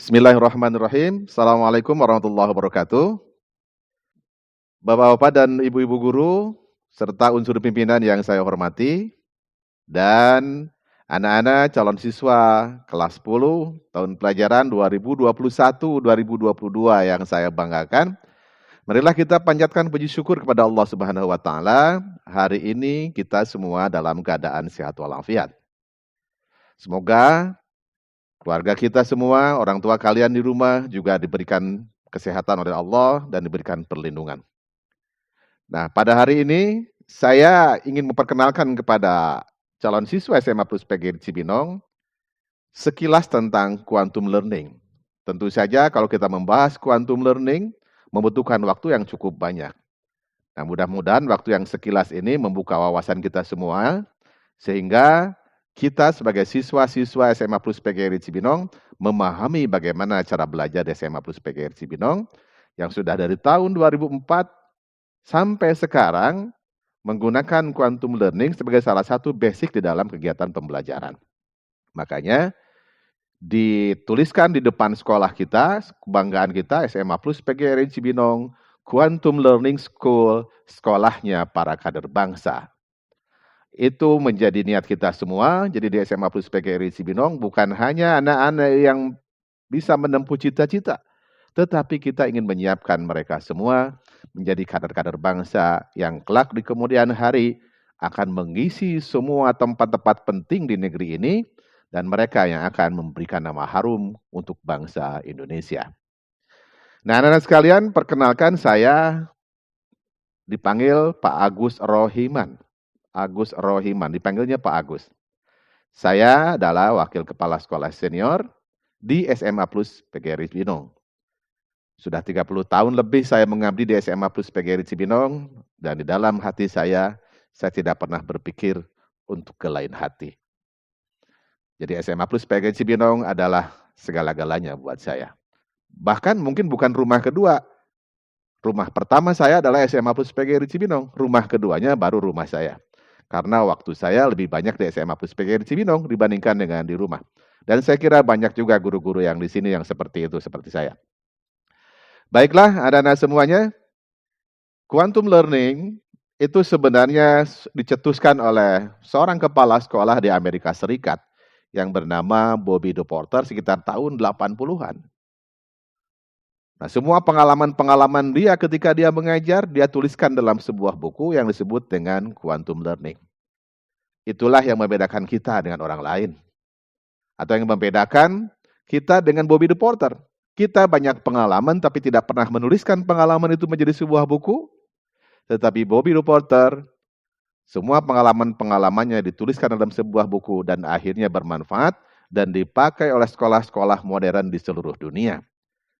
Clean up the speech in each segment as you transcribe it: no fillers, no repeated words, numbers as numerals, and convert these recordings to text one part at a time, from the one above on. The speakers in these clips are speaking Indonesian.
Bismillahirrahmanirrahim. Assalamualaikum warahmatullahi wabarakatuh. Bapak-bapak dan ibu-ibu guru, serta unsur pimpinan yang saya hormati, dan anak-anak calon siswa kelas 10 tahun pelajaran 2021-2022 yang saya banggakan. Marilah kita panjatkan puji syukur kepada Allah Subhanahu wa taala. Hari ini kita semua dalam keadaan sehat walafiat. Semoga keluarga kita semua, orang tua kalian di rumah juga diberikan kesehatan oleh Allah dan diberikan perlindungan. Nah, pada hari ini saya ingin memperkenalkan kepada calon siswa SMA Plus PGRI Cibinong sekilas tentang quantum learning. Tentu saja kalau kita membahas quantum learning membutuhkan waktu yang cukup banyak. Nah, mudah-mudahan waktu yang sekilas ini membuka wawasan kita semua sehingga kita sebagai siswa-siswa SMA Plus PGRI Cibinong memahami bagaimana cara belajar di SMA Plus PGRI Cibinong yang sudah dari tahun 2004 sampai sekarang menggunakan quantum learning sebagai salah satu basic di dalam kegiatan pembelajaran. Makanya dituliskan di depan sekolah kita, kebanggaan kita SMA Plus PGRI Cibinong, Quantum Learning School, sekolahnya para kader bangsa. Itu menjadi niat kita semua, jadi di SMA Plus PGRI Cibinong bukan hanya anak-anak yang bisa menempuh cita-cita, tetapi kita ingin menyiapkan mereka semua menjadi kader-kader bangsa yang kelak di kemudian hari akan mengisi semua tempat-tempat penting di negeri ini dan mereka yang akan memberikan nama harum untuk bangsa Indonesia. Nah, anak-anak sekalian, perkenalkan saya dipanggil Pak Agus Rohiman. Agus Rohiman, dipanggilnya Pak Agus. Saya adalah wakil kepala sekolah senior di SMA Plus PGRI Cibinong. Sudah 30 tahun lebih saya mengabdi di SMA Plus PGRI Cibinong dan di dalam hati saya tidak pernah berpikir untuk ke lain hati. Jadi SMA Plus PGRI Cibinong adalah segala-galanya buat saya. Bahkan mungkin bukan rumah kedua. Rumah pertama saya adalah SMA Plus PGRI Cibinong, rumah keduanya baru rumah saya. Karena waktu saya lebih banyak di SMA Plus PGRI Cibinong dibandingkan dengan di rumah. Dan saya kira banyak juga guru-guru yang di sini yang seperti itu, seperti saya. Baiklah, anak-anak semuanya, quantum learning itu sebenarnya dicetuskan oleh seorang kepala sekolah di Amerika Serikat yang bernama Bobby De Porter sekitar tahun 80-an. Nah, semua pengalaman-pengalaman dia ketika dia mengajar, dia tuliskan dalam sebuah buku yang disebut dengan quantum learning. Itulah yang membedakan kita dengan orang lain. Atau yang membedakan kita dengan Bobby De Porter. Kita banyak pengalaman tapi tidak pernah menuliskan pengalaman itu menjadi sebuah buku. Tetapi Bobby De Porter, semua pengalaman-pengalamannya dituliskan dalam sebuah buku dan akhirnya bermanfaat dan dipakai oleh sekolah-sekolah modern di seluruh dunia.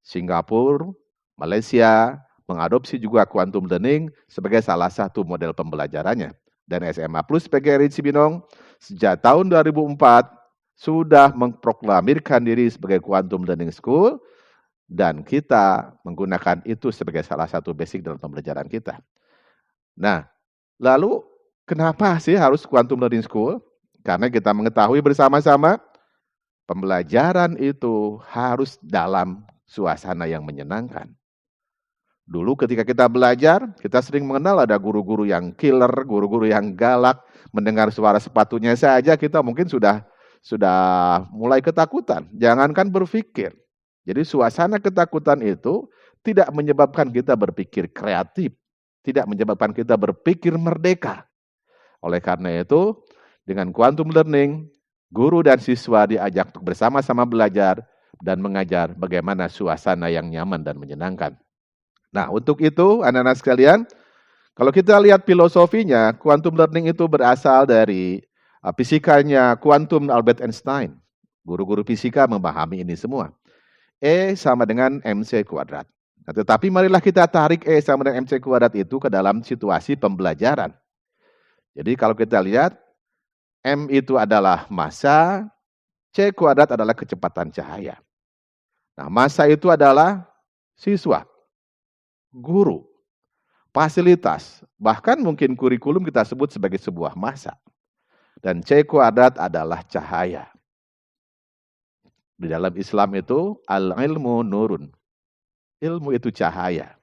Singapura, Malaysia mengadopsi juga quantum learning sebagai salah satu model pembelajarannya. Dan SMA Plus PGRI Cibinong sejak tahun 2004 sudah memproklamirkan diri sebagai quantum learning school dan kita menggunakan itu sebagai salah satu basic dalam pembelajaran kita. Nah, lalu kenapa sih harus quantum learning school? Karena kita mengetahui bersama-sama pembelajaran itu harus dalam suasana yang menyenangkan. Dulu ketika kita belajar, kita sering mengenal ada guru-guru yang killer, guru-guru yang galak, mendengar suara sepatunya saja kita mungkin sudah mulai ketakutan. Jangankan berpikir. Jadi suasana ketakutan itu tidak menyebabkan kita berpikir kreatif, tidak menyebabkan kita berpikir merdeka. Oleh karena itu, dengan quantum learning, guru dan siswa diajak untuk bersama-sama belajar dan mengajar bagaimana suasana yang nyaman dan menyenangkan. Nah, untuk itu anak-anak sekalian, kalau kita lihat filosofinya, quantum learning itu berasal dari fisikanya quantum Albert Einstein. Guru-guru fisika memahami ini semua. E sama dengan MC kuadrat. Nah, tetapi marilah kita tarik E sama dengan MC kuadrat itu ke dalam situasi pembelajaran. Jadi kalau kita lihat, M itu adalah massa, C kuadrat adalah kecepatan cahaya. Nah, massa itu adalah siswa, guru, fasilitas, bahkan mungkin kurikulum kita sebut sebagai sebuah massa. Dan C kuadrat adalah cahaya. Di dalam Islam itu al-ilmu nurun. Ilmu itu cahaya.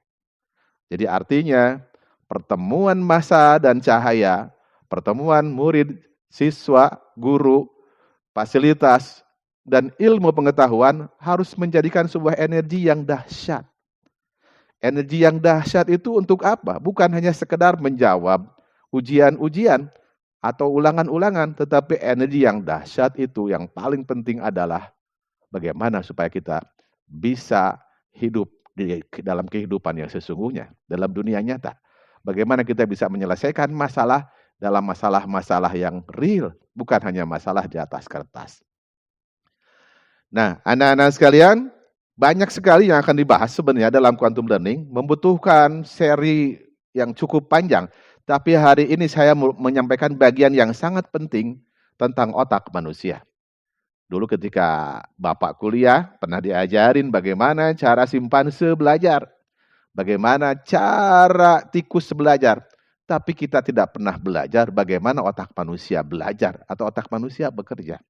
Jadi artinya pertemuan massa dan cahaya, pertemuan murid, siswa, guru, fasilitas, dan ilmu pengetahuan harus menjadikan sebuah energi yang dahsyat. Energi yang dahsyat itu untuk apa? Bukan hanya sekedar menjawab ujian-ujian atau ulangan-ulangan, tetapi energi yang dahsyat itu yang paling penting adalah bagaimana supaya kita bisa hidup di dalam kehidupan yang sesungguhnya, dalam dunia nyata. Bagaimana kita bisa menyelesaikan masalah dalam masalah-masalah yang real, bukan hanya masalah di atas kertas. Nah, anak-anak sekalian, banyak sekali yang akan dibahas sebenarnya dalam quantum learning, membutuhkan seri yang cukup panjang. Tapi hari ini saya menyampaikan bagian yang sangat penting tentang otak manusia. Dulu ketika Bapak kuliah, pernah diajarin bagaimana cara simpanse belajar. Bagaimana cara tikus belajar. Tapi kita tidak pernah belajar bagaimana otak manusia belajar atau otak manusia bekerja.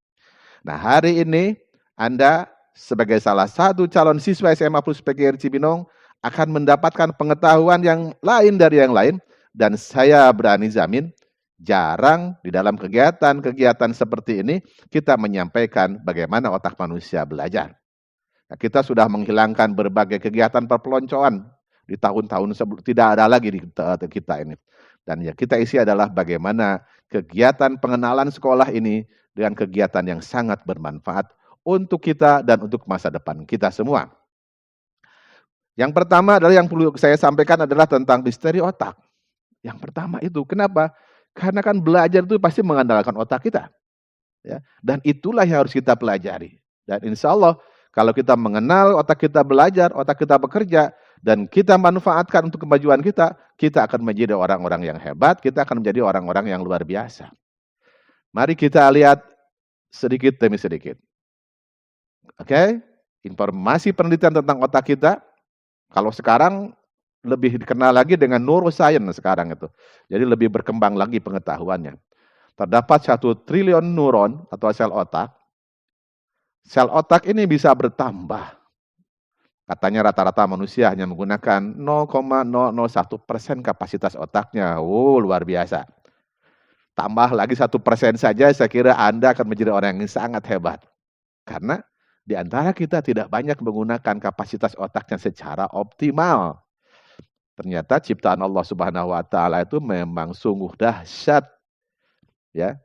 Nah, hari ini Anda sebagai salah satu calon siswa SMA Plus PGRI Cibinong akan mendapatkan pengetahuan yang lain dari yang lain, dan saya berani jamin jarang di dalam kegiatan-kegiatan seperti ini kita menyampaikan bagaimana otak manusia belajar. Nah, kita sudah menghilangkan berbagai kegiatan perpeloncoan di tahun-tahun sebelum, tidak ada lagi di kita ini. Dan yang kita isi adalah bagaimana kegiatan pengenalan sekolah ini dengan kegiatan yang sangat bermanfaat untuk kita dan untuk masa depan kita semua. Yang pertama adalah yang perlu saya sampaikan adalah tentang misteri otak. Yang pertama itu, kenapa? Karena kan belajar itu pasti mengandalkan otak kita. Ya, dan itulah yang harus kita pelajari. Dan insya Allah, kalau kita mengenal otak kita belajar, otak kita bekerja, dan kita manfaatkan untuk kemajuan kita akan menjadi orang-orang yang hebat, kita akan menjadi orang-orang yang luar biasa. Mari kita lihat sedikit demi sedikit. Oke, informasi penelitian tentang otak kita, kalau sekarang lebih dikenal lagi dengan neuroscience sekarang itu. Jadi lebih berkembang lagi pengetahuannya. Terdapat 1 triliun neuron atau sel otak. Sel otak ini bisa bertambah. Katanya rata-rata manusia hanya menggunakan 0,001% kapasitas otaknya. Oh, luar biasa. Tambah lagi 1% saja, saya kira Anda akan menjadi orang yang sangat hebat. Karena di antara kita tidak banyak menggunakan kapasitas otaknya secara optimal. Ternyata ciptaan Allah Subhanahu wa taala itu memang sungguh dahsyat. Ya.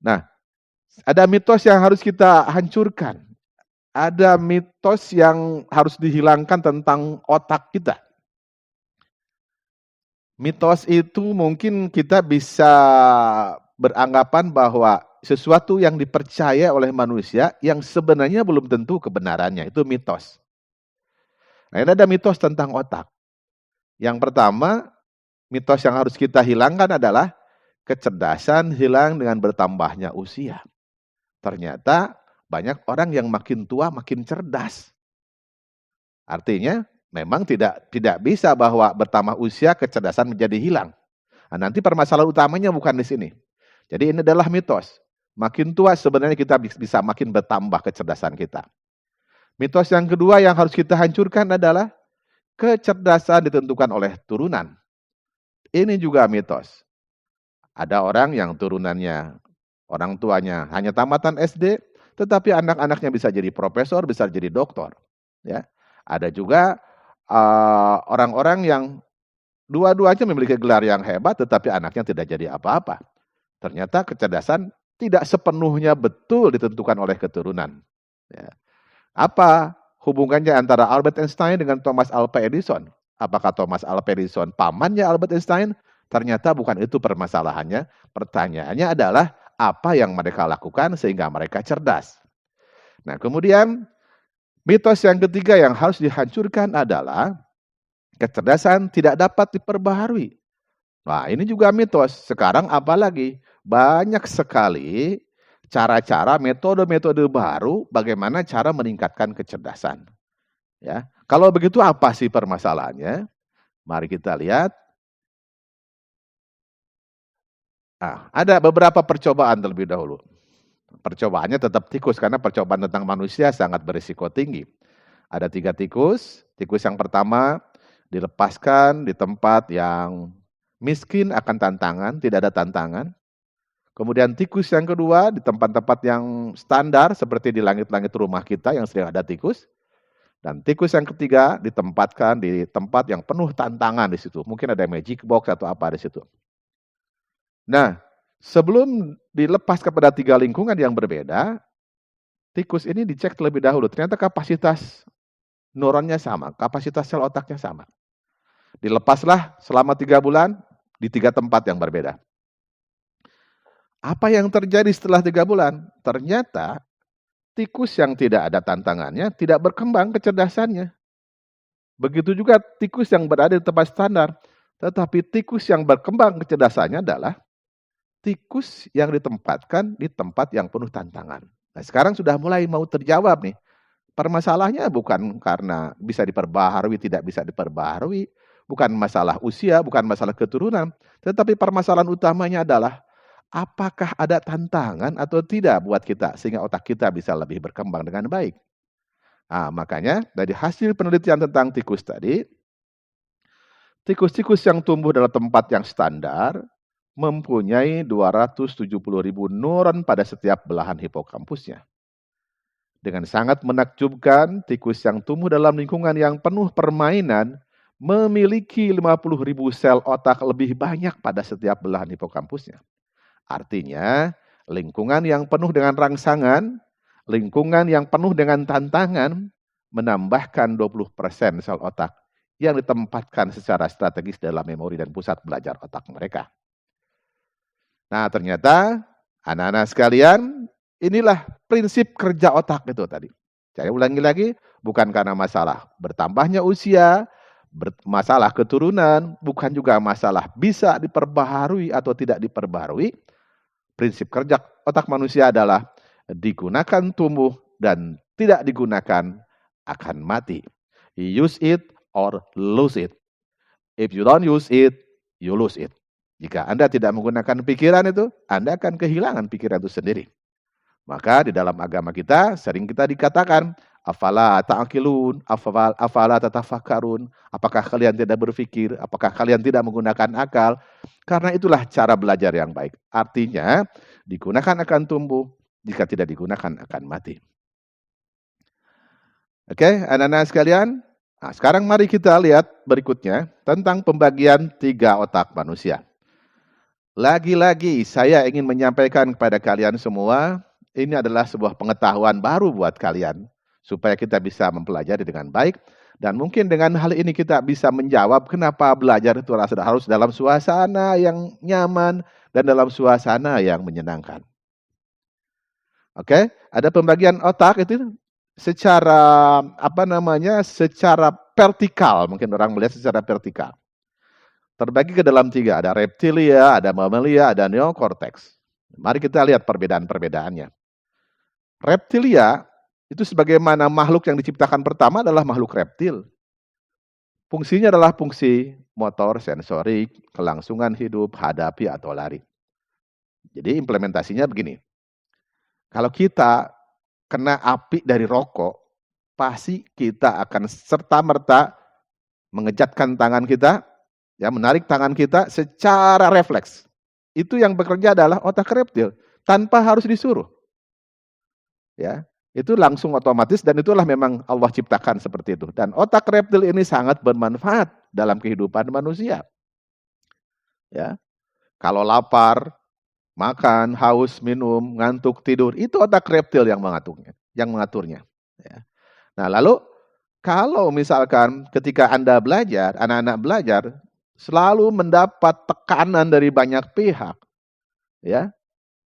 Nah, ada mitos yang harus kita hancurkan. Ada mitos yang harus dihilangkan tentang otak kita. Mitos itu mungkin kita bisa beranggapan bahwa sesuatu yang dipercaya oleh manusia yang sebenarnya belum tentu kebenarannya, itu mitos. Nah, ini ada mitos tentang otak. Yang pertama, mitos yang harus kita hilangkan adalah kecerdasan hilang dengan bertambahnya usia. Ternyata banyak orang yang makin tua makin cerdas. Artinya memang tidak bisa bahwa bertambah usia kecerdasan menjadi hilang. Nah, nanti permasalahan utamanya bukan di sini. Jadi ini adalah mitos. Makin tua sebenarnya kita bisa makin bertambah kecerdasan kita. Mitos yang kedua yang harus kita hancurkan adalah kecerdasan ditentukan oleh turunan. Ini juga mitos. Ada orang yang turunannya, orang tuanya hanya tamatan SD, tetapi anak-anaknya bisa jadi profesor, bisa jadi doktor. Ya. Ada juga orang-orang yang dua-duanya memiliki gelar yang hebat, tetapi anaknya tidak jadi apa-apa. Ternyata kecerdasan tidak sepenuhnya betul ditentukan oleh keturunan. Ya. Apa hubungannya antara Albert Einstein dengan Thomas Alva Edison? Apakah Thomas Alva Edison pamannya Albert Einstein? Ternyata bukan itu permasalahannya. Pertanyaannya adalah apa yang mereka lakukan sehingga mereka cerdas. Nah, kemudian mitos yang ketiga yang harus dihancurkan adalah kecerdasan tidak dapat diperbaharui. Nah, ini juga mitos. Sekarang apalagi banyak sekali cara-cara, metode-metode baru bagaimana cara meningkatkan kecerdasan. Ya, kalau begitu apa sih permasalahannya? Mari kita lihat. Ada beberapa percobaan terlebih dahulu. percobaannya tetap tikus, karena percobaan tentang manusia sangat berisiko tinggi. Ada 3 tikus. Tikus yang pertama dilepaskan di tempat yang miskin akan tantangan, tidak ada tantangan. Kemudian tikus yang kedua di tempat-tempat yang standar seperti di langit-langit rumah kita yang sering ada tikus. Dan tikus yang ketiga ditempatkan di tempat yang penuh tantangan di situ. Mungkin ada magic box atau apa di situ. Nah, sebelum dilepas kepada 3 lingkungan yang berbeda, tikus ini dicek terlebih dahulu. Ternyata kapasitas neuronnya sama, kapasitas sel otaknya sama. Dilepaslah selama 3 bulan di 3 tempat yang berbeda. Apa yang terjadi setelah 3 bulan? Ternyata tikus yang tidak ada tantangannya tidak berkembang kecerdasannya. Begitu juga tikus yang berada di tempat standar. Tetapi tikus yang berkembang kecerdasannya adalah tikus yang ditempatkan di tempat yang penuh tantangan. Nah, sekarang sudah mulai mau terjawab nih. Permasalahannya bukan karena bisa diperbaharui, tidak bisa diperbaharui, bukan masalah usia, bukan masalah keturunan, tetapi permasalahan utamanya adalah apakah ada tantangan atau tidak buat kita sehingga otak kita bisa lebih berkembang dengan baik. Nah, makanya dari hasil penelitian tentang tikus tadi, tikus-tikus yang tumbuh dalam tempat yang standar mempunyai 270.000 neuron pada setiap belahan hipokampusnya. Dengan sangat menakjubkan, tikus yang tumbuh dalam lingkungan yang penuh permainan memiliki 50.000 sel otak lebih banyak pada setiap belahan hipokampusnya. Artinya, lingkungan yang penuh dengan rangsangan, lingkungan yang penuh dengan tantangan, menambahkan 20% sel otak yang ditempatkan secara strategis dalam memori dan pusat belajar otak mereka. Nah, ternyata anak-anak sekalian, inilah prinsip kerja otak itu tadi. Saya ulangi lagi, bukan karena masalah bertambahnya usia, masalah keturunan, bukan juga masalah bisa diperbaharui atau tidak diperbaharui. Prinsip kerja otak manusia adalah digunakan tumbuh dan tidak digunakan akan mati. Use it or lose it. If you don't use it, you lose it. Jika Anda tidak menggunakan pikiran itu, Anda akan kehilangan pikiran itu sendiri. Maka di dalam agama kita sering kita dikatakan, afala ta'qilun, afala tatafakkarun, apakah kalian tidak berpikir, apakah kalian tidak menggunakan akal? Karena itulah cara belajar yang baik. Artinya, digunakan akan tumbuh, jika tidak digunakan akan mati. Oke, anak-anak sekalian, nah, sekarang mari kita lihat berikutnya tentang pembagian 3 otak manusia. Lagi-lagi saya ingin menyampaikan kepada kalian semua, ini adalah sebuah pengetahuan baru buat kalian, supaya kita bisa mempelajari dengan baik, dan mungkin dengan hal ini kita bisa menjawab kenapa belajar itu harus dalam suasana yang nyaman dan dalam suasana yang menyenangkan. Oke, ada pembagian otak itu secara secara vertikal, mungkin orang melihat secara vertikal. Terbagi ke dalam 3, ada reptilia, ada mamalia, ada neokorteks. Mari kita lihat perbedaan-perbedaannya. Reptilia itu sebagaimana makhluk yang diciptakan pertama adalah makhluk reptil. Fungsinya adalah fungsi motor, sensorik, kelangsungan hidup, hadapi atau lari. Jadi implementasinya begini. Kalau kita kena api dari rokok, pasti kita akan serta-merta mengejatkan tangan kita, ya, menarik tangan kita secara refleks. Itu yang bekerja adalah otak reptil, tanpa harus disuruh. Ya, itu langsung otomatis dan itulah memang Allah ciptakan seperti itu. Dan otak reptil ini sangat bermanfaat dalam kehidupan manusia. Ya. Kalau lapar, makan, haus, minum, ngantuk, tidur, itu otak reptil yang mengaturnya. Ya. Nah, lalu kalau misalkan ketika Anda belajar, anak-anak belajar, selalu mendapat tekanan dari banyak pihak, ya,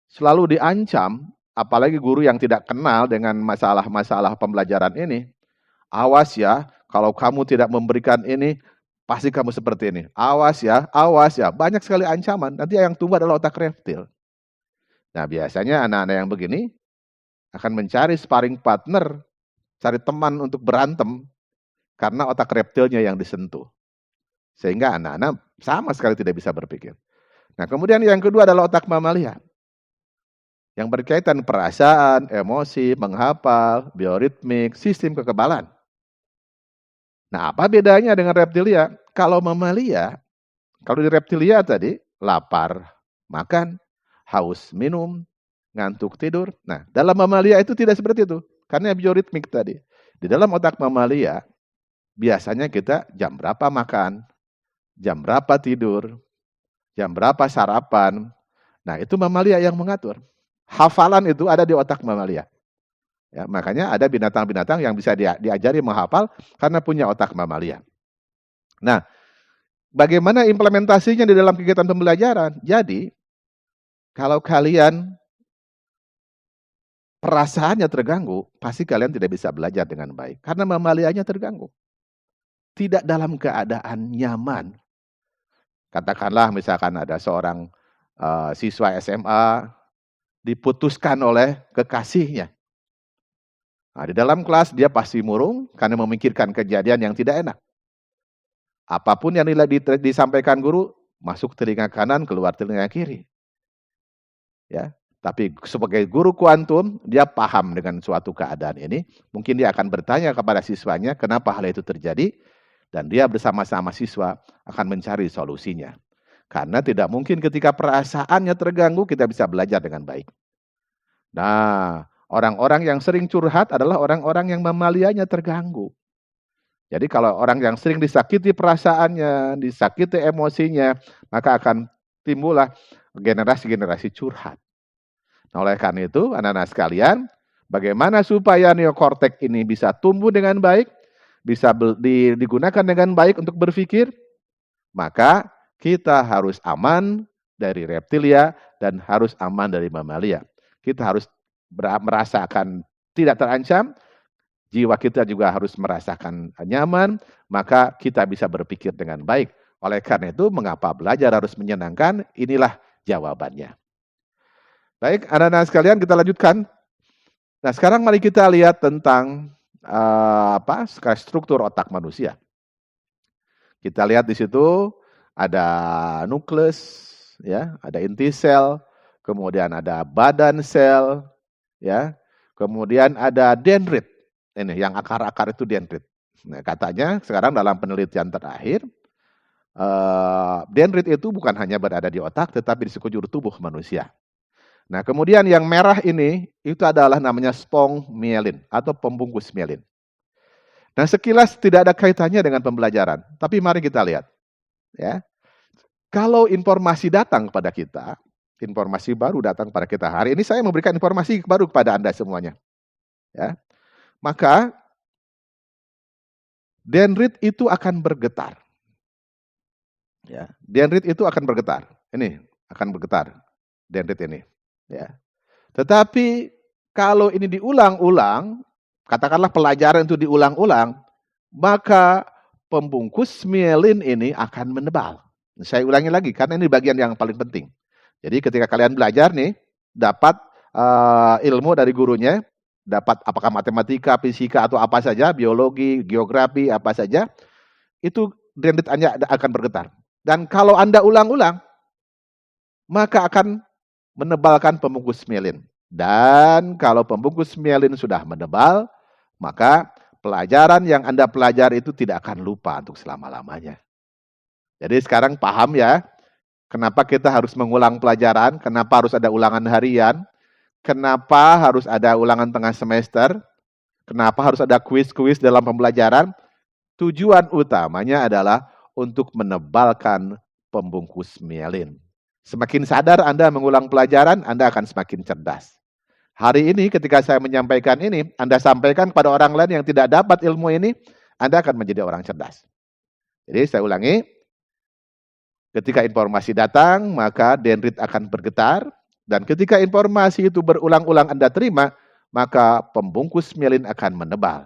selalu diancam, apalagi guru yang tidak kenal dengan masalah-masalah pembelajaran ini. Awas ya, kalau kamu tidak memberikan ini, pasti kamu seperti ini. Awas ya, banyak sekali ancaman. Nanti yang tumbuh adalah otak reptil. Nah, biasanya anak-anak yang begini akan mencari sparring partner, cari teman untuk berantem, karena otak reptilnya yang disentuh. Sehingga anak-anak sama sekali tidak bisa berpikir. Nah, kemudian yang kedua adalah otak mamalia. yang berkaitan perasaan, emosi, menghafal, bioritmik, sistem kekebalan. Nah, apa bedanya dengan reptilia? Kalau mamalia, kalau di reptilia tadi, lapar, makan, haus, minum, ngantuk, tidur. Nah, dalam mamalia itu tidak seperti itu. Karena bioritmik tadi. Di dalam otak mamalia, biasanya kita jam berapa makan, jam berapa tidur, jam berapa sarapan. Nah, itu mamalia yang mengatur. Hafalan itu ada di otak mamalia. Ya, makanya ada binatang-binatang yang bisa diajari menghafal karena punya otak mamalia. Nah, bagaimana implementasinya di dalam kegiatan pembelajaran? Jadi, kalau kalian perasaannya terganggu, pasti kalian tidak bisa belajar dengan baik. Karena mamalianya terganggu. Tidak dalam keadaan nyaman. Katakanlah misalkan ada seorang siswa SMA diputuskan oleh kekasihnya. Nah, di dalam kelas dia pasti murung karena memikirkan kejadian yang tidak enak. Apapun yang disampaikan guru, masuk telinga kanan, keluar telinga kiri. Ya, tapi sebagai guru kuantum, dia paham dengan suatu keadaan ini. Mungkin dia akan bertanya kepada siswanya, kenapa hal itu terjadi? Dan dia bersama-sama siswa akan mencari solusinya. Karena tidak mungkin ketika perasaannya terganggu, kita bisa belajar dengan baik. Nah, orang-orang yang sering curhat adalah orang-orang yang mamalianya terganggu. Jadi kalau orang yang sering disakiti perasaannya, disakiti emosinya, maka akan timbullah generasi-generasi curhat. Nah, oleh karena itu, anak-anak sekalian, bagaimana supaya neokortek ini bisa tumbuh dengan baik, bisa digunakan dengan baik untuk berpikir, maka kita harus aman dari reptilia dan harus aman dari mamalia. Kita harus merasakan tidak terancam, jiwa kita juga harus merasakan nyaman, maka kita bisa berpikir dengan baik. Oleh karena itu, mengapa belajar harus menyenangkan? Inilah jawabannya. Baik, anak-anak sekalian, kita lanjutkan. Nah, sekarang mari kita lihat tentang struktur otak manusia. Kita lihat di situ ada nukleus, ya, ada inti sel, kemudian ada badan sel, ya, kemudian ada dendrit. Ini yang akar-akar itu dendrit. Nah, katanya sekarang dalam penelitian terakhir, dendrit itu bukan hanya berada di otak, tetapi di sekujur tubuh manusia. Nah, kemudian yang merah ini, itu adalah namanya spong mielin, atau pembungkus mielin. Nah, sekilas tidak ada kaitannya dengan pembelajaran, tapi mari kita lihat. Ya, kalau informasi datang kepada kita, informasi baru datang pada kita. Hari ini saya memberikan informasi baru kepada Anda semuanya. Ya, maka dendrit itu akan bergetar. Ya, dendrit itu akan bergetar. Ini akan bergetar, dendrit ini. Ya. Tetapi kalau ini diulang-ulang, katakanlah pelajaran itu diulang-ulang, maka pembungkus mielin ini akan menebal. Saya ulangi lagi, karena ini bagian yang paling penting. Jadi ketika kalian belajar nih, dapat ilmu dari gurunya, dapat apakah matematika, fisika, atau apa saja, biologi, geografi, apa saja, itu dendrit Anda akan bergetar. Dan kalau Anda ulang-ulang, maka akan menebalkan pembungkus mielin. Dan kalau pembungkus mielin sudah menebal, maka pelajaran yang Anda pelajari itu tidak akan lupa untuk selama-lamanya. Jadi sekarang paham ya, kenapa kita harus mengulang pelajaran, kenapa harus ada ulangan harian, kenapa harus ada ulangan tengah semester, kenapa harus ada kuis-kuis dalam pembelajaran. Tujuan utamanya adalah untuk menebalkan pembungkus mielin. Semakin sadar Anda mengulang pelajaran, Anda akan semakin cerdas. Hari ini ketika saya menyampaikan ini, Anda sampaikan kepada orang lain yang tidak dapat ilmu ini, Anda akan menjadi orang cerdas. Jadi saya ulangi, ketika informasi datang, maka dendrit akan bergetar, dan ketika informasi itu berulang-ulang Anda terima, maka pembungkus mielin akan menebal.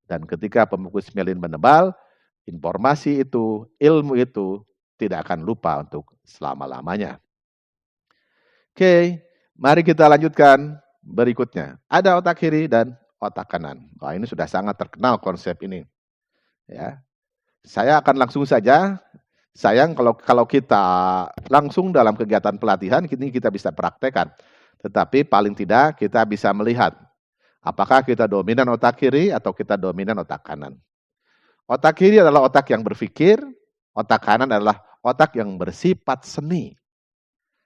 Dan ketika pembungkus mielin menebal, informasi itu, ilmu itu tidak akan lupa untuk selama-lamanya. Oke, mari kita lanjutkan berikutnya. Ada otak kiri dan otak kanan. Wah, ini sudah sangat terkenal konsep ini. Ya, saya akan langsung saja. Sayang kalau kita langsung dalam kegiatan pelatihan, ini kita bisa praktekkan. Tetapi paling tidak kita bisa melihat apakah kita dominan otak kiri atau kita dominan otak kanan. Otak kiri adalah otak yang berpikir, otak kanan adalah otak yang bersifat seni.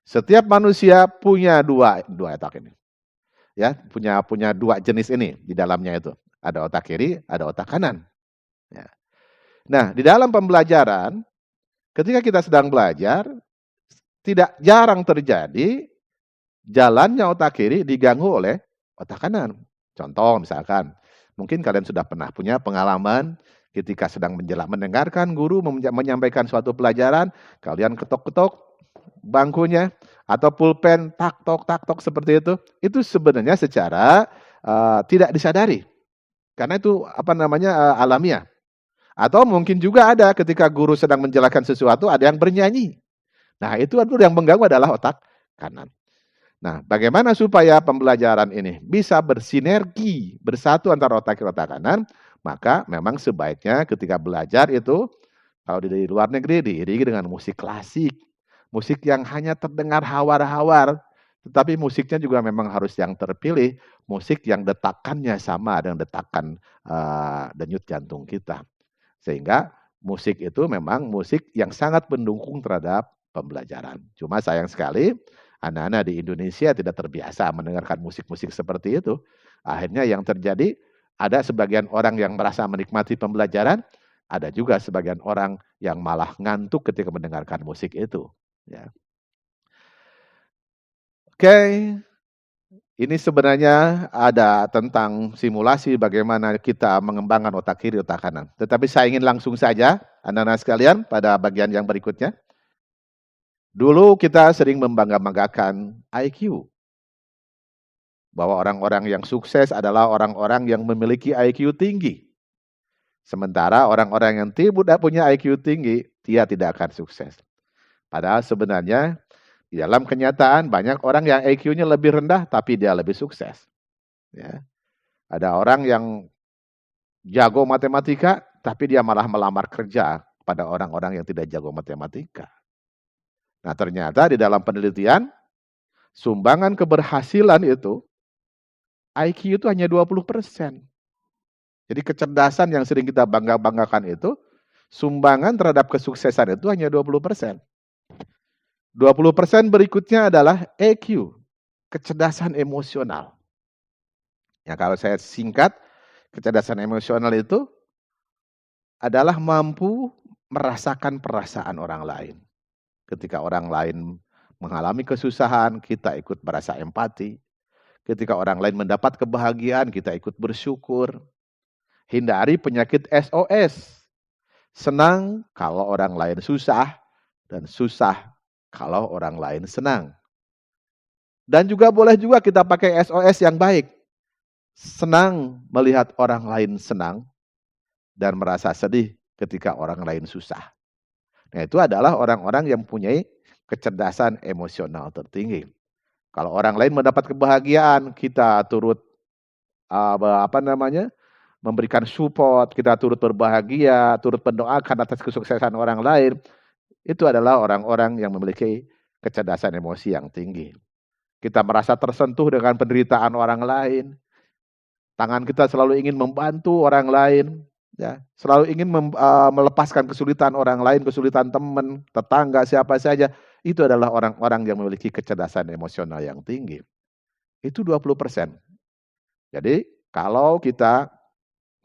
Setiap manusia punya dua otak ini. Ya, punya dua jenis ini di dalamnya itu. Ada otak kiri, ada otak kanan. Ya. Nah, di dalam pembelajaran, ketika kita sedang belajar, tidak jarang terjadi jalannya otak kiri diganggu oleh otak kanan. Contoh misalkan, mungkin kalian sudah pernah punya pengalaman ketika sedang mendengarkan guru menyampaikan suatu pelajaran, kalian ketok-ketok bangkunya atau pulpen tak tok seperti itu sebenarnya secara tidak disadari. Karena itu alamiah. Atau mungkin juga ada ketika guru sedang menjelaskan sesuatu ada yang bernyanyi. Nah, itu yang mengganggu adalah otak kanan. Nah, bagaimana supaya pembelajaran ini bisa bersinergi, bersatu antara otak kiri dan otak kanan? Maka memang sebaiknya ketika belajar itu, kalau di luar negeri diiringi dengan musik klasik. Musik yang hanya terdengar hawar-hawar, tetapi musiknya juga memang harus yang terpilih, musik yang detakannya sama dengan detakan denyut jantung kita. Sehingga musik itu memang musik yang sangat mendukung terhadap pembelajaran. Cuma sayang sekali, anak-anak di Indonesia tidak terbiasa mendengarkan musik-musik seperti itu. Akhirnya yang terjadi, ada sebagian orang yang merasa menikmati pembelajaran, ada juga sebagian orang yang malah ngantuk ketika mendengarkan musik itu. Ya. Oke, ini sebenarnya ada tentang simulasi bagaimana kita mengembangkan otak kiri, otak kanan. Tetapi saya ingin langsung saja, anak-anak sekalian, pada bagian yang berikutnya. Dulu kita sering membangga-banggakan IQ. Bahwa orang-orang yang sukses adalah orang-orang yang memiliki IQ tinggi. Sementara orang-orang yang tidak punya IQ tinggi, dia tidak akan sukses. Padahal sebenarnya di dalam kenyataan banyak orang yang IQ-nya lebih rendah tapi dia lebih sukses. Ya. Ada orang yang jago matematika tapi dia malah melamar kerja pada orang-orang yang tidak jago matematika. Nah, ternyata di dalam penelitian sumbangan keberhasilan itu IQ itu hanya 20%. Jadi kecerdasan yang sering kita bangga-banggakan itu sumbangan terhadap kesuksesan itu hanya 20%. 20% berikutnya adalah EQ, kecerdasan emosional. Ya, kalau saya singkat, kecerdasan emosional itu adalah mampu merasakan perasaan orang lain. Ketika orang lain mengalami kesusahan, kita ikut merasa empati. Ketika orang lain mendapat kebahagiaan, kita ikut bersyukur. Hindari penyakit SOS. Senang kalau orang lain susah, dan susah kalau orang lain senang. Dan juga boleh juga kita pakai SOS yang baik. Senang melihat orang lain senang dan merasa sedih ketika orang lain susah. Nah, itu adalah orang-orang yang mempunyai kecerdasan emosional tertinggi. Kalau orang lain mendapat kebahagiaan, kita turut memberikan support, kita turut berbahagia, turut mendoakan atas kesuksesan orang lain. Itu adalah orang-orang yang memiliki kecerdasan emosi yang tinggi. Kita merasa tersentuh dengan penderitaan orang lain. Tangan kita selalu ingin membantu orang lain. Ya, selalu ingin melepaskan kesulitan orang lain, kesulitan teman, tetangga, siapa saja. Itu adalah orang-orang yang memiliki kecerdasan emosional yang tinggi. Itu 20%. Jadi kalau kita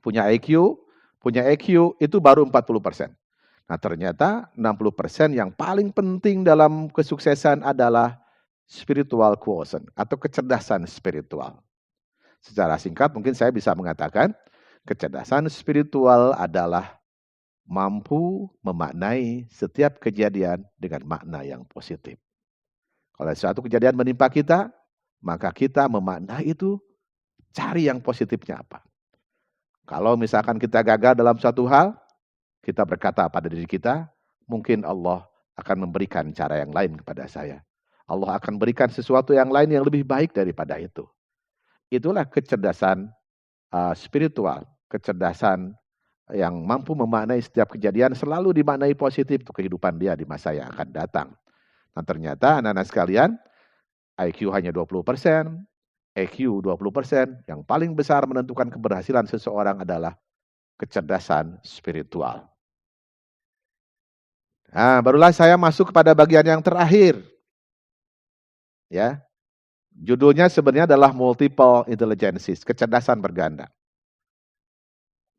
punya EQ itu baru 40%. Nah, ternyata 60% yang paling penting dalam kesuksesan adalah spiritual quotient atau kecerdasan spiritual. Secara singkat mungkin saya bisa mengatakan kecerdasan spiritual adalah mampu memaknai setiap kejadian dengan makna yang positif. Kalau suatu kejadian menimpa kita, maka kita memaknai itu cari yang positifnya apa. Kalau misalkan kita gagal dalam suatu hal, kita berkata pada diri kita, mungkin Allah akan memberikan cara yang lain kepada saya. Allah akan berikan sesuatu yang lain yang lebih baik daripada itu. Itulah kecerdasan spiritual, kecerdasan yang mampu memaknai setiap kejadian selalu dimaknai positif untuk kehidupan dia di masa yang akan datang. Nah, ternyata anak-anak sekalian, IQ hanya 20%, EQ 20%, yang paling besar menentukan keberhasilan seseorang adalah kecerdasan spiritual. Nah, barulah saya masuk kepada bagian yang terakhir. Ya, judulnya sebenarnya adalah multiple intelligences, kecerdasan berganda.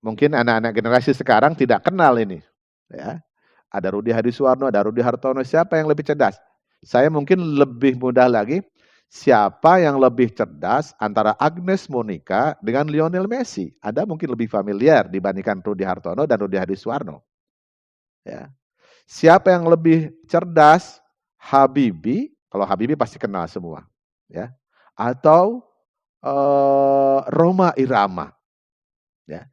Mungkin anak-anak generasi sekarang tidak kenal ini. Ya, ada Rudi Hadisuwarno, ada Rudi Hartono, siapa yang lebih cerdas? Saya mungkin lebih mudah lagi, siapa yang lebih cerdas antara Agnes Monica dengan Lionel Messi? Ada mungkin lebih familiar dibandingkan Rudi Hartono dan Rudi Hadisuwarno. Ya. Siapa yang lebih cerdas? Habibie, kalau Habibie pasti kenal semua, ya. Atau Rhoma Irama, ya.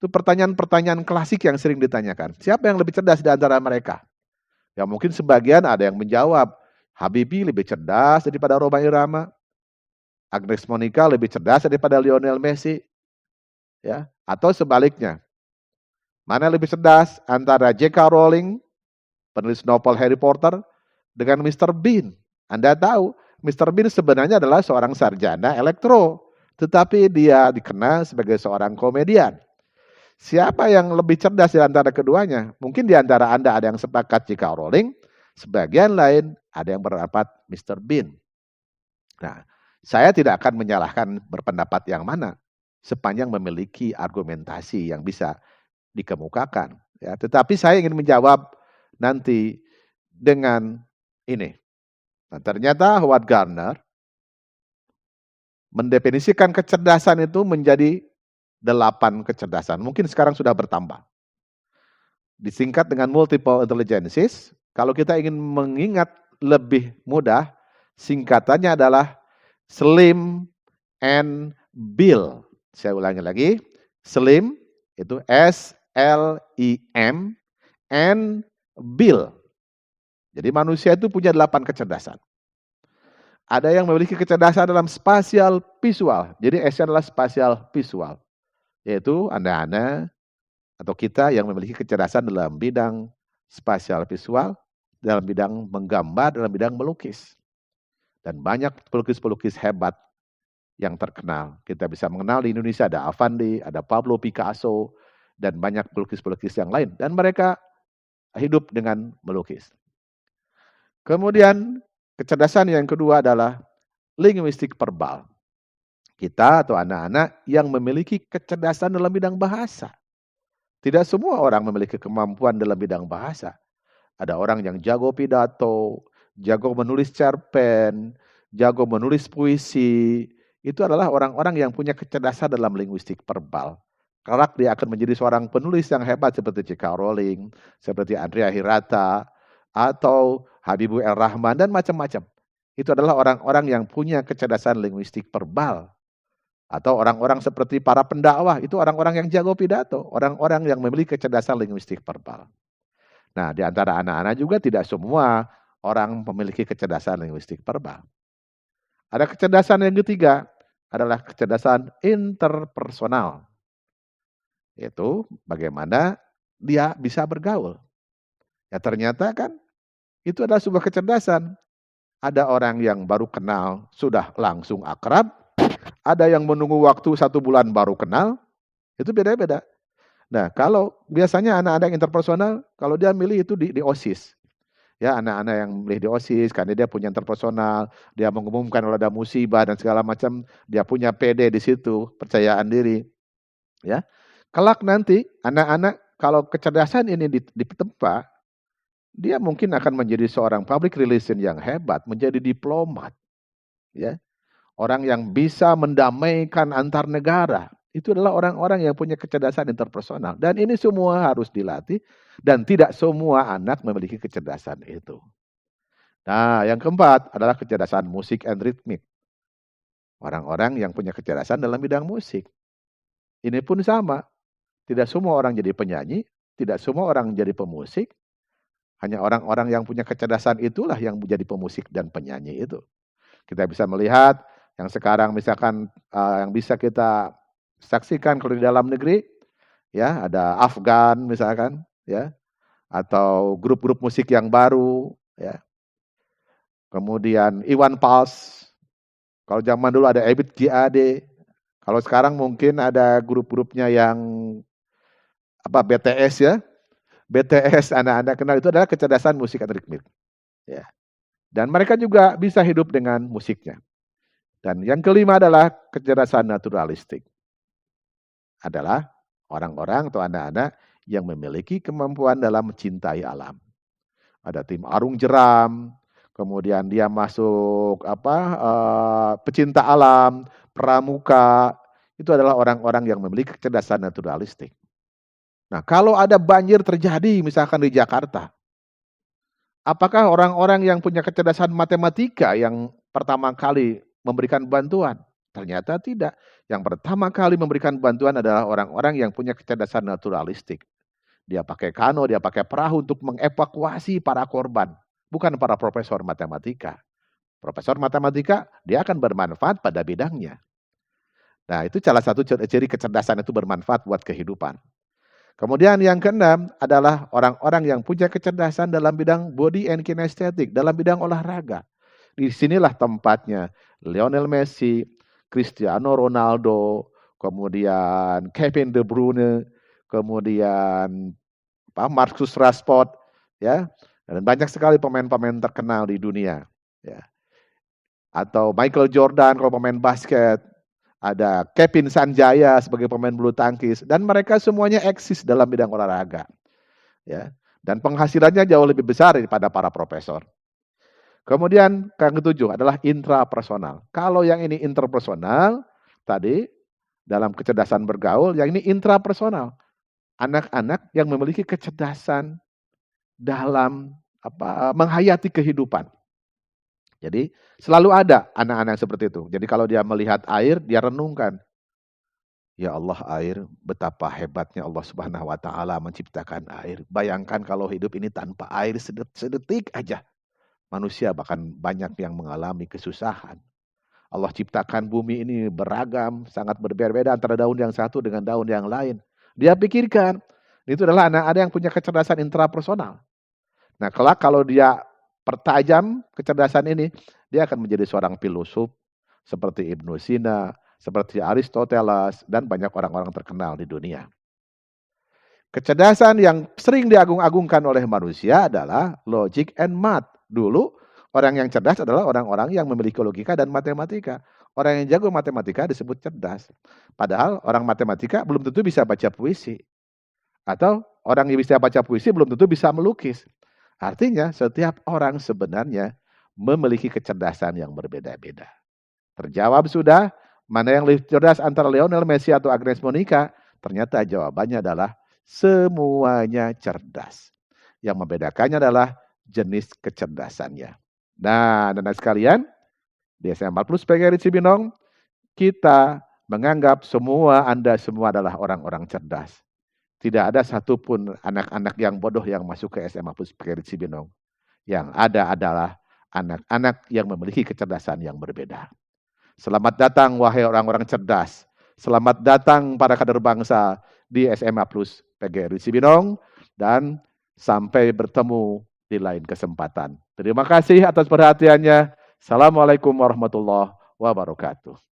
Itu pertanyaan-pertanyaan klasik yang sering ditanyakan. Siapa yang lebih cerdas di antara mereka? Ya mungkin sebagian ada yang menjawab, Habibie lebih cerdas daripada Rhoma Irama, Agnes Monica lebih cerdas daripada Lionel Messi, ya. Atau sebaliknya, mana yang lebih cerdas antara J.K. Rowling, penulis novel Harry Potter, dengan Mr. Bean. Anda tahu, Mr. Bean sebenarnya adalah seorang sarjana elektro, tetapi dia dikenal sebagai seorang komedian. Siapa yang lebih cerdas di antara keduanya? Mungkin di antara Anda ada yang sepakat J.K. Rowling, sebagian lain ada yang berpendapat Mr. Bean. Nah, saya tidak akan menyalahkan berpendapat yang mana, sepanjang memiliki argumentasi yang bisa dikemukakan. Ya, tetapi saya ingin menjawab nanti dengan ini. Nah, ternyata Howard Gardner mendefinisikan kecerdasan itu menjadi 8 kecerdasan. Mungkin sekarang sudah bertambah. Disingkat dengan multiple intelligences. Kalau kita ingin mengingat lebih mudah, singkatannya adalah Slim and Bill. Saya ulangi lagi. Slim itu S-L-I-M and Bill. Jadi manusia itu punya 8 kecerdasan. Ada yang memiliki kecerdasan dalam spasial visual. Jadi S adalah spasial visual. Yaitu Anda atau kita yang memiliki kecerdasan dalam bidang spasial visual, dalam bidang menggambar, dalam bidang melukis. Dan banyak pelukis-pelukis hebat yang terkenal. Kita bisa mengenal di Indonesia ada Avandi, ada Pablo Picasso, dan banyak pelukis-pelukis yang lain. Dan mereka hidup dengan melukis. Kemudian kecerdasan yang kedua adalah linguistik verbal. Kita atau anak-anak yang memiliki kecerdasan dalam bidang bahasa. Tidak semua orang memiliki kemampuan dalam bidang bahasa. Ada orang yang jago pidato, jago menulis cerpen, jago menulis puisi. Itu adalah orang-orang yang punya kecerdasan dalam linguistik verbal. Kelak dia akan menjadi seorang penulis yang hebat seperti J.K. Rowling, seperti Andrea Hirata, atau Habibur El Rahman, dan macam-macam. Itu adalah orang-orang yang punya kecerdasan linguistik verbal. Atau orang-orang seperti para pendakwah, itu orang-orang yang jago pidato, orang-orang yang memiliki kecerdasan linguistik verbal. Nah, di antara anak-anak juga tidak semua orang memiliki kecerdasan linguistik verbal. Ada kecerdasan yang ketiga, adalah kecerdasan interpersonal. Yaitu bagaimana dia bisa bergaul. Ya ternyata kan itu adalah sebuah kecerdasan. Ada orang yang baru kenal sudah langsung akrab, ada yang menunggu waktu 1 bulan baru kenal, itu beda-beda. Nah, kalau biasanya anak-anak interpersonal, kalau dia milih itu di OSIS. Ya, anak-anak yang milih di OSIS, karena dia punya interpersonal, dia mengumumkan kalau ada musibah dan segala macam, dia punya PD di situ, percayaan diri. Ya, kelak nanti anak-anak kalau kecerdasan ini ditempa, dia mungkin akan menjadi seorang public relation yang hebat, menjadi diplomat. Ya, orang yang bisa mendamaikan antar negara. Itu adalah orang-orang yang punya kecerdasan interpersonal. Dan ini semua harus dilatih. Dan tidak semua anak memiliki kecerdasan itu. Nah, yang keempat adalah kecerdasan musik and rhythmic. Orang-orang yang punya kecerdasan dalam bidang musik. Ini pun sama. Tidak semua orang jadi penyanyi. Tidak semua orang jadi pemusik. Hanya orang-orang yang punya kecerdasan itulah yang menjadi pemusik dan penyanyi itu. Kita bisa melihat yang sekarang misalkan yang bisa kita saksikan kalau di dalam negeri, ya ada Afgan misalkan, ya atau grup-grup musik yang baru, ya. Kemudian Iwan Fals, Kalau zaman dulu ada EBIT GAD, kalau sekarang mungkin ada grup-grupnya yang BTS ya. BTS anak-anak kenal itu adalah kecerdasan musik ritmik. Ya. Dan mereka juga bisa hidup dengan musiknya. Dan yang kelima adalah kecerdasan naturalistik. Adalah orang-orang atau anak-anak yang memiliki kemampuan dalam mencintai alam. Ada tim arung jeram, kemudian dia masuk pecinta alam, pramuka, itu adalah orang-orang yang memiliki kecerdasan naturalistik. Nah, kalau ada banjir terjadi misalkan di Jakarta, apakah orang-orang yang punya kecerdasan matematika yang pertama kali memberikan bantuan? Ternyata tidak. Yang pertama kali memberikan bantuan adalah orang-orang yang punya kecerdasan naturalistik. Dia pakai kano, dia pakai perahu untuk mengevakuasi para korban, bukan para profesor matematika. Profesor matematika, dia akan bermanfaat pada bidangnya. Nah, itu salah satu ciri kecerdasan itu bermanfaat buat kehidupan. Kemudian yang keenam adalah orang-orang yang punya kecerdasan dalam bidang body and kinesthetic, dalam bidang olahraga. Di sinilah tempatnya Lionel Messi, Cristiano Ronaldo, kemudian Kevin De Bruyne, kemudian Marcus Rashford, ya, dan banyak sekali pemain-pemain terkenal di dunia, ya. Atau Michael Jordan kalau pemain basket, ada Kevin Sanjaya sebagai pemain bulu tangkis, dan mereka semuanya eksis dalam bidang olahraga, ya. Dan penghasilannya jauh lebih besar daripada para profesor. Kemudian yang ketujuh adalah intrapersonal. Kalau yang ini interpersonal, tadi dalam kecerdasan bergaul, yang ini intrapersonal. Anak-anak yang memiliki kecerdasan dalam menghayati kehidupan. Jadi selalu ada anak-anak seperti itu. Jadi kalau dia melihat air, dia renungkan. Ya Allah, air, betapa hebatnya Allah Subhanahu wa taala menciptakan air. Bayangkan kalau hidup ini tanpa air sedetik aja. Manusia bahkan banyak yang mengalami kesusahan. Allah ciptakan bumi ini beragam, sangat berbeda-beda antara daun yang satu dengan daun yang lain. Dia pikirkan, itu adalah anak-anak yang punya kecerdasan intrapersonal. Nah, kelak kalau dia pertajam kecerdasan ini, dia akan menjadi seorang filosof seperti Ibnu Sina, seperti Aristoteles, dan banyak orang-orang terkenal di dunia. Kecerdasan yang sering diagung-agungkan oleh manusia adalah logic and math. Dulu, orang yang cerdas adalah orang-orang yang memiliki logika dan matematika. Orang yang jago matematika disebut cerdas. Padahal orang matematika belum tentu bisa baca puisi. Atau orang yang bisa baca puisi belum tentu bisa melukis. Artinya setiap orang sebenarnya memiliki kecerdasan yang berbeda-beda. Terjawab sudah, mana yang lebih cerdas antara Lionel Messi atau Agnes Monica? Ternyata jawabannya adalah semuanya cerdas. Yang membedakannya adalah jenis kecerdasannya. Nah, anak-anak sekalian, di SMA Plus PGRI Cibinong, kita menganggap Anda semua adalah orang-orang cerdas. Tidak ada satupun anak-anak yang bodoh yang masuk ke SMA Plus PGRI Cibinong. Yang ada adalah anak-anak yang memiliki kecerdasan yang berbeda. Selamat datang wahai orang-orang cerdas. Selamat datang para kader bangsa di SMA Plus PGRI Cibinong. Dan sampai bertemu di lain kesempatan. Terima kasih atas perhatiannya. Assalamualaikum warahmatullahi wabarakatuh.